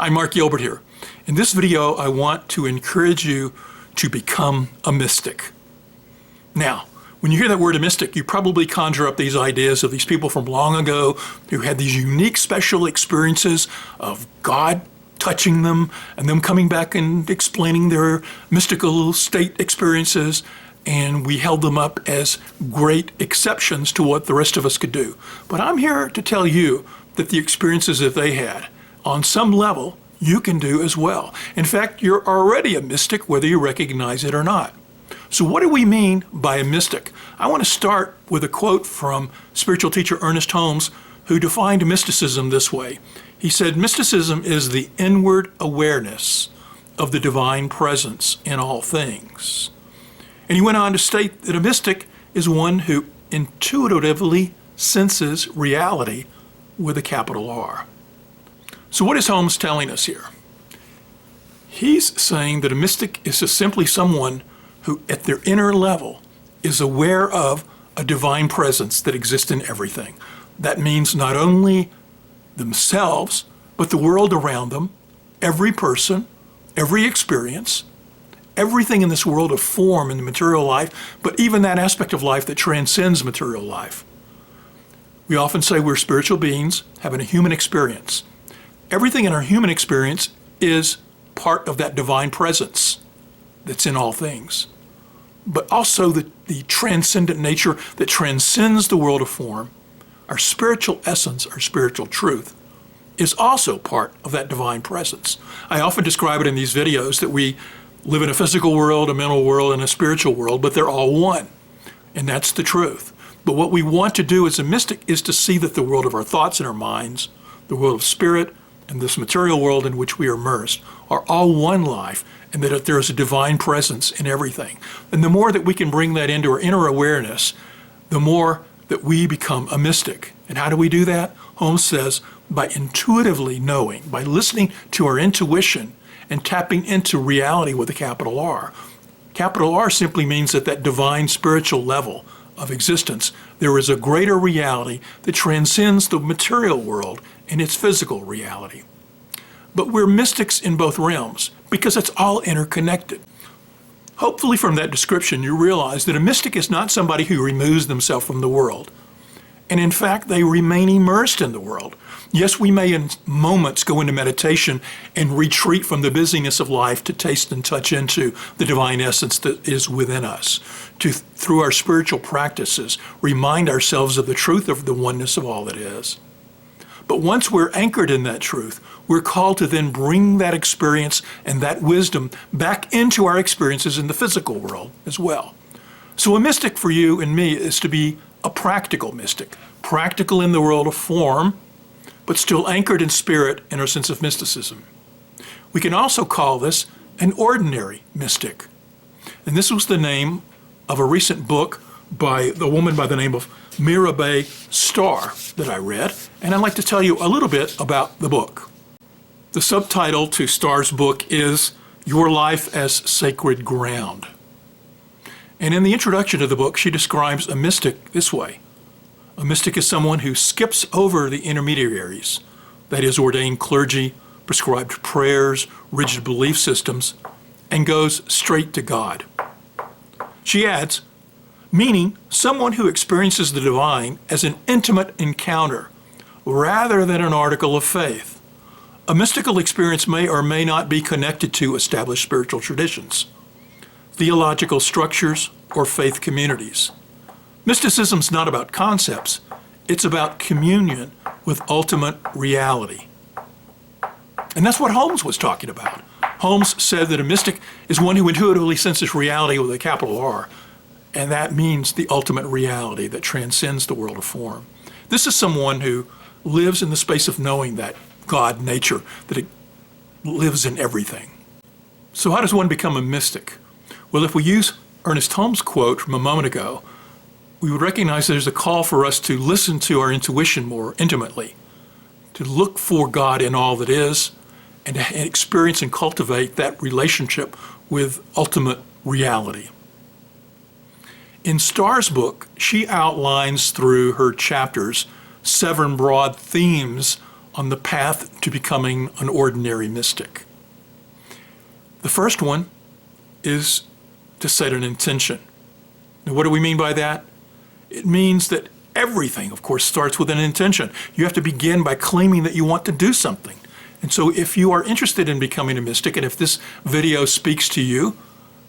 I'm Mark Gilbert here. In this video, I want to encourage you to become a mystic. Now, when you hear that word a mystic, you probably conjure up these ideas of these people from long ago who had these unique special experiences of God touching them and them coming back and explaining their mystical state experiences, and we held them up as great exceptions to what the rest of us could do. But I'm here to tell you that the experiences that they had, on some level, you can do as well. In fact, you're already a mystic whether you recognize it or not. So what do we mean by a mystic? I want to start with a quote from spiritual teacher Ernest Holmes, who defined mysticism this way. He said, "Mysticism is the inward awareness of the divine presence in all things." And he went on to state that a mystic is one who intuitively senses reality with a capital R. So what is Holmes telling us here? He's saying that a mystic is just simply someone who at their inner level is aware of a divine presence that exists in everything. That means not only themselves, but the world around them, every person, every experience, everything in this world of form and the material life, but even that aspect of life that transcends material life. We often say we're spiritual beings having a human experience. Everything in our human experience is part of that divine presence that's in all things. But also the transcendent nature that transcends the world of form, our spiritual essence, our spiritual truth, is also part of that divine presence. I often describe it in these videos that we live in a physical world, a mental world, and a spiritual world, but they're all one. And that's the truth. But what we want to do as a mystic is to see that the world of our thoughts and our minds, the world of spirit, and this material world in which we are immersed are all one life, and that there is a divine presence in everything. And the more that we can bring that into our inner awareness, the more that we become a mystic. And how do we do that? Holmes says, by intuitively knowing, by listening to our intuition and tapping into reality with a capital R. Capital R simply means at that divine spiritual level of existence, there is a greater reality that transcends the material world and its physical reality. But we're mystics in both realms because it's all interconnected. Hopefully from that description you realize that a mystic is not somebody who removes themselves from the world. And in fact, they remain immersed in the world. Yes, we may in moments go into meditation and retreat from the busyness of life to taste and touch into the divine essence that is within us, to, through our spiritual practices, remind ourselves of the truth of the oneness of all that is. But once we're anchored in that truth, we're called to then bring that experience and that wisdom back into our experiences in the physical world as well. So a mystic for you and me is to be a practical mystic, practical in the world of form, but still anchored in spirit and our sense of mysticism. We can also call this an ordinary mystic. And this was the name of a recent book by the woman by the name of Mirabai Starr that I read, and I'd like to tell you a little bit about the book. The subtitle to Starr's book is Your Life as Sacred Ground. And in the introduction to the book, she describes a mystic this way. A mystic is someone who skips over the intermediaries, that is, ordained clergy, prescribed prayers, rigid belief systems, and goes straight to God. She adds, meaning someone who experiences the divine as an intimate encounter rather than an article of faith. A mystical experience may or may not be connected to established spiritual traditions, theological structures, or faith communities. Mysticism's not about concepts, it's about communion with ultimate reality. And that's what Holmes was talking about. Holmes said that a mystic is one who intuitively senses reality with a capital R, and that means the ultimate reality that transcends the world of form. This is someone who lives in the space of knowing that God nature, that it lives in everything. So how does one become a mystic? Well, if we use Ernest Holmes' quote from a moment ago, we would recognize there's a call for us to listen to our intuition more intimately, to look for God in all that is, and to experience and cultivate that relationship with ultimate reality. In Starr's book, she outlines through her chapters 7 broad themes on the path to becoming an ordinary mystic. The first one is to set an intention. Now, what do we mean by that? It means that everything, of course, starts with an intention. You have to begin by claiming that you want to do something. And so if you are interested in becoming a mystic, and if this video speaks to you,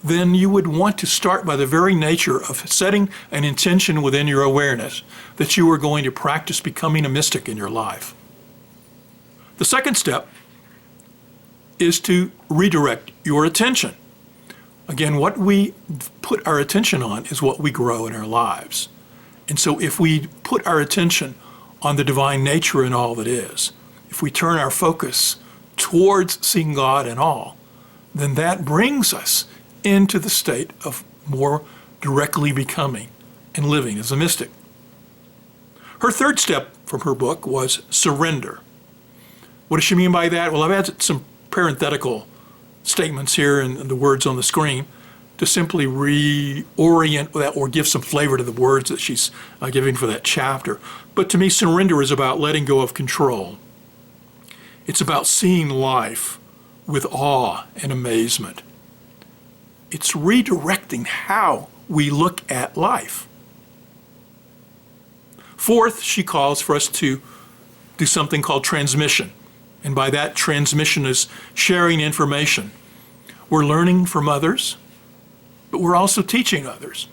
then you would want to start by the very nature of setting an intention within your awareness that you are going to practice becoming a mystic in your life. The second step is to redirect your attention. Again, what we put our attention on is what we grow in our lives. And so if we put our attention on the divine nature in all that is, if we turn our focus towards seeing God in all, then that brings us into the state of more directly becoming and living as a mystic. Her third step from her book was surrender. What does she mean by that? Well, I've added some parenthetical statements here and the words on the screen to simply reorient that or give some flavor to the words that she's giving for that chapter. But to me, surrender is about letting go of control. It's about seeing life with awe and amazement. It's redirecting how we look at life. Fourth, she calls for us to do something called transmission. And by that, transmission is sharing information. We're learning from others, but we're also teaching others.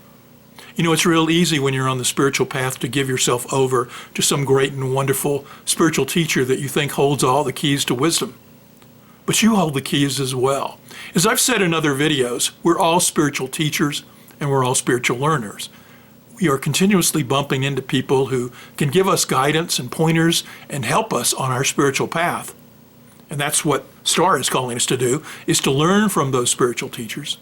You know, it's real easy when you're on the spiritual path to give yourself over to some great and wonderful spiritual teacher that you think holds all the keys to wisdom. But you hold the keys as well. As I've said in other videos, we're all spiritual teachers and we're all spiritual learners. We are continuously bumping into people who can give us guidance and pointers and help us on our spiritual path. And that's what Starr is calling us to do, is to learn from those spiritual teachers.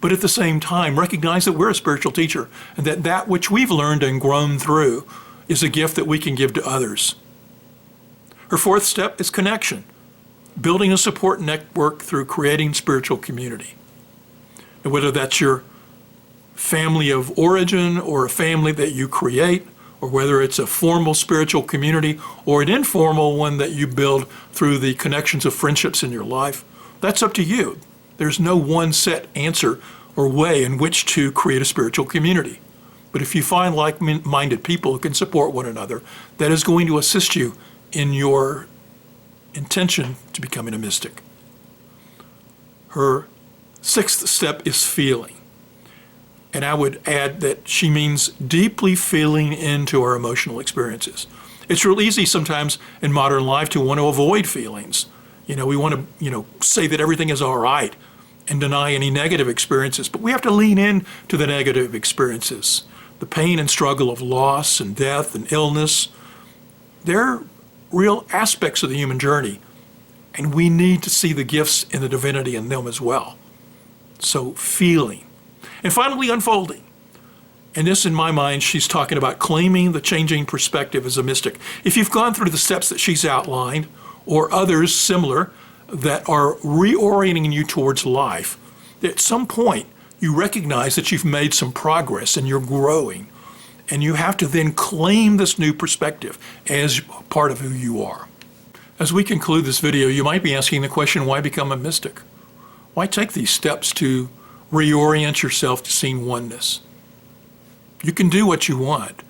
But at the same time, recognize that we're a spiritual teacher and that that which we've learned and grown through is a gift that we can give to others. Her fourth step is connection, building a support network through creating spiritual community. And whether that's your family of origin or a family that you create, or whether it's a formal spiritual community or an informal one that you build through the connections of friendships in your life, that's up to you. There's no one set answer or way in which to create a spiritual community. But if you find like-minded people who can support one another, that is going to assist you in your intention to becoming a mystic. Her sixth step is feeling. And I would add that she means deeply feeling into our emotional experiences. It's real easy sometimes in modern life to want to avoid feelings. We want to, say that everything is all right and deny any negative experiences. But we have to lean in to the negative experiences. The pain and struggle of loss and death and illness, they're real aspects of the human journey. And we need to see the gifts and the divinity in them as well. So feeling. And finally, unfolding. And this, in my mind, she's talking about claiming the changing perspective as a mystic. If you've gone through the steps that she's outlined, or others similar that are reorienting you towards life, at some point you recognize that you've made some progress and you're growing. And you have to then claim this new perspective as part of who you are. As we conclude this video, you might be asking the question, why become a mystic? Why take these steps to reorient yourself to seeing oneness? You can do what you want.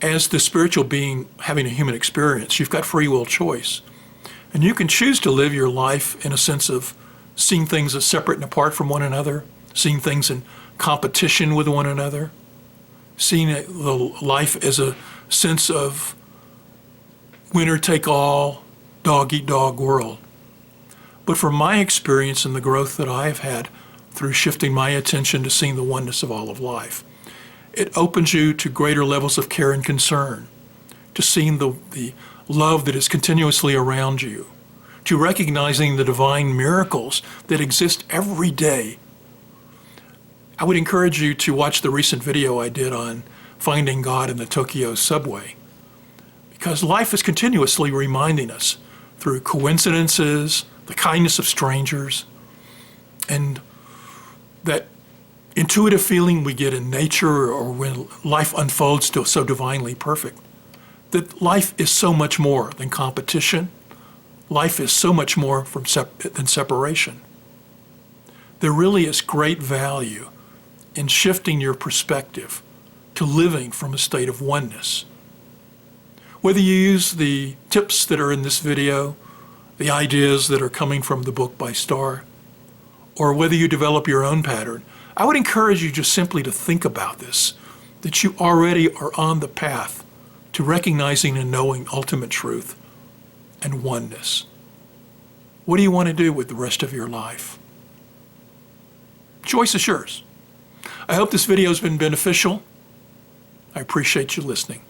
As the spiritual being having a human experience, you've got free will choice. And you can choose to live your life in a sense of seeing things as separate and apart from one another, seeing things in competition with one another, seeing life as a sense of winner take all, dog eat dog world. But from my experience and the growth that I have had through shifting my attention to seeing the oneness of all of life, it opens you to greater levels of care and concern, to seeing the love that is continuously around you, to recognizing the divine miracles that exist every day. I would encourage you to watch the recent video I did on finding God in the Tokyo subway, because life is continuously reminding us through coincidences, the kindness of strangers, and that intuitive feeling we get in nature or when life unfolds still so divinely perfect, that life is so much more than competition. Life is so much more than separation. There really is great value in shifting your perspective to living from a state of oneness. Whether you use the tips that are in this video, the ideas that are coming from the book by Starr, or whether you develop your own pattern, I would encourage you just simply to think about this, that you already are on the path to recognizing and knowing ultimate truth and oneness. What do you want to do with the rest of your life? Choice is yours. I hope this video has been beneficial. I appreciate you listening.